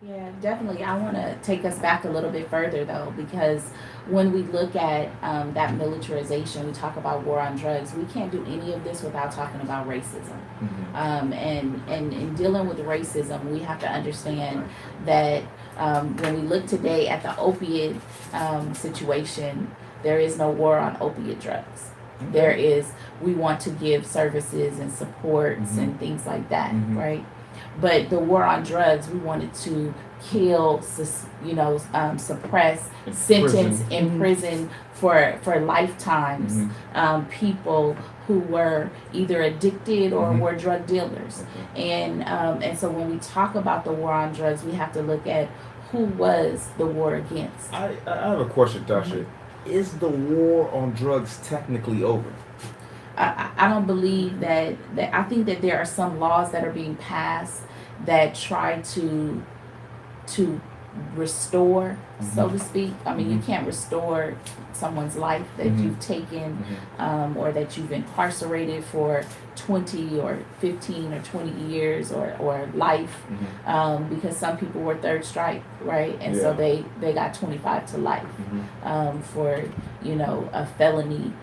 Yeah, definitely. I want to take us back a little bit further, though, because when we look at that militarization, we talk about war on drugs. We can't do any of this without talking about racism. And in dealing with racism, we have to understand that when we look today at the opiate situation, there is no war on opiate drugs. There is, we want to give services and supports and things like that, right? But the war on drugs, we wanted to kill, suppress, sentence, imprison for lifetimes people who were either addicted or were drug dealers. And so when we talk about the war on drugs, we have to look at who was the war against. I have a question, Tasha. Is the war on drugs technically over? I don't believe that I think that there are some laws that are being passed that try to restore, so to speak. I mean, you can't restore someone's life that you've taken or that you've incarcerated for 20 or 15 or 20 years or life because some people were third strike, right? And so they got 25 to life for, a felony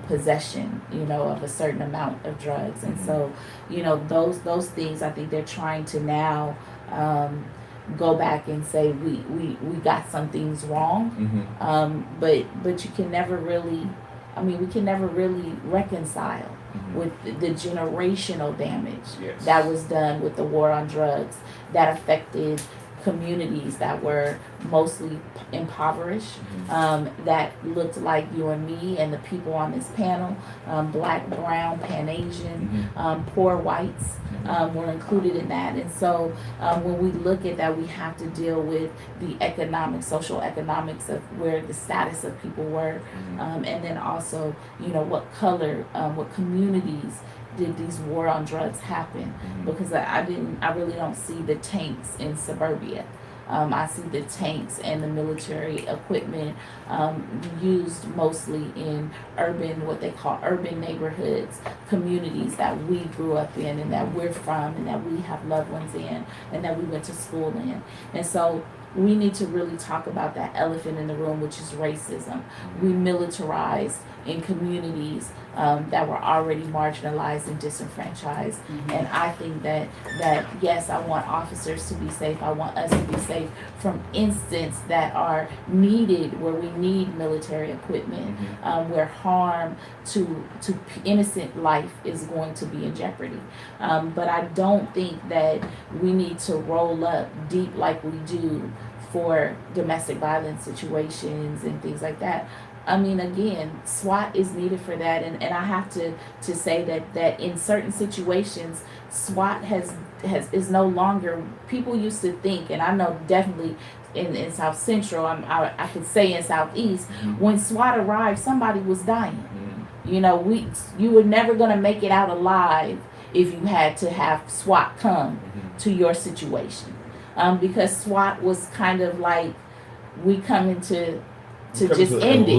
possession, of a certain amount of drugs. And so, those things, I think they're trying to now go back and say we got some things wrong. But you can never really, we can never really reconcile with the generational damage that was done with the war on drugs that affected communities that were mostly impoverished, that looked like you and me and the people on this panel, black, brown, Pan-Asian, poor whites were included in that. And so when we look at that, we have to deal with the social economics of where the status of people were, and then also, what color, what communities did these war on drugs happen? Because I really don't see the tanks in suburbia. I see the tanks and the military equipment used mostly in what they call urban neighborhoods, communities that we grew up in and that we're from and that we have loved ones in and that we went to school in. And so we need to really talk about that elephant in the room, which is racism. We militarized in communities that were already marginalized and disenfranchised. And I think that yes, I want officers to be safe. I want us to be safe from incidents that are needed, where we need military equipment, where harm to innocent life is going to be in jeopardy. But I don't think that we need to roll up deep like we do for domestic violence situations and things like that. Again, SWAT is needed for that, and I have to say that in certain situations, SWAT is no longer. People used to think, and I know definitely in South Central, I could say in Southeast, when SWAT arrived, somebody was dying. You were never gonna make it out alive if you had to have SWAT come to your situation, because SWAT was kind of like, we coming to just end it.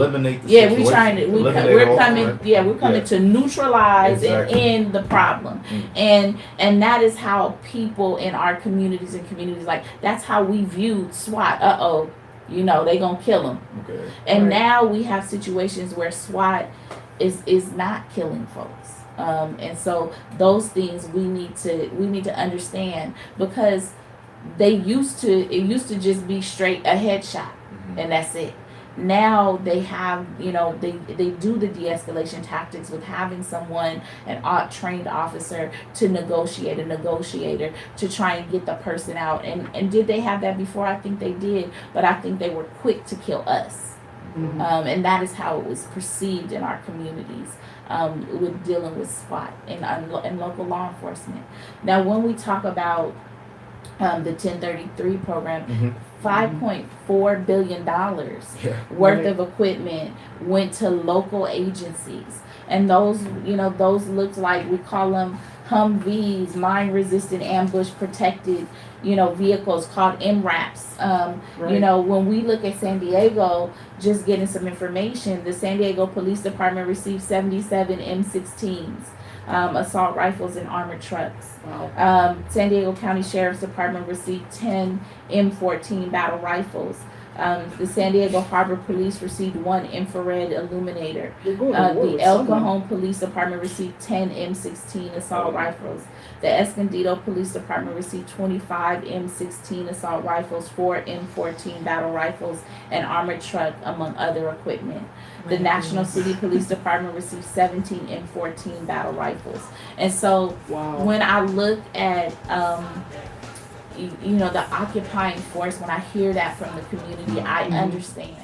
We're coming to neutralize and end the problem. And that is how people in our communities like, that's how we viewed SWAT. They gonna kill them. And now we have situations where SWAT is not killing folks. And so those things we need to understand, because it used to just be straight a headshot and that's it. Now they have, they do the de-escalation tactics with having someone, an trained officer, to negotiate, a negotiator, to try and get the person out. And did they have that before? I think they did, but I think they were quick to kill us. And that is how it was perceived in our communities with dealing with SWAT and local law enforcement. Now, when we talk about the 1033 program, $5.4 billion worth of equipment went to local agencies. And those looked like, we call them Humvees, mine resistant ambush protected, vehicles called MRAPs. When we look at San Diego, just getting some information, the San Diego Police Department received 77 M16s. assault rifles, and armored trucks. Wow. San Diego County Sheriff's Department received 10 M14 battle rifles. The San Diego Harbor Police received 1 infrared illuminator. They're going to war The with El someone. Cajon Police Department received 10 M16 assault rifles. The Escondido Police Department received 25 M16 assault rifles, 4 M14 battle rifles, and armored truck, among other equipment. The National City Police Department received 17 M14 battle rifles. And so Wow. when I look at the occupying force, when I hear that from the community, I understand.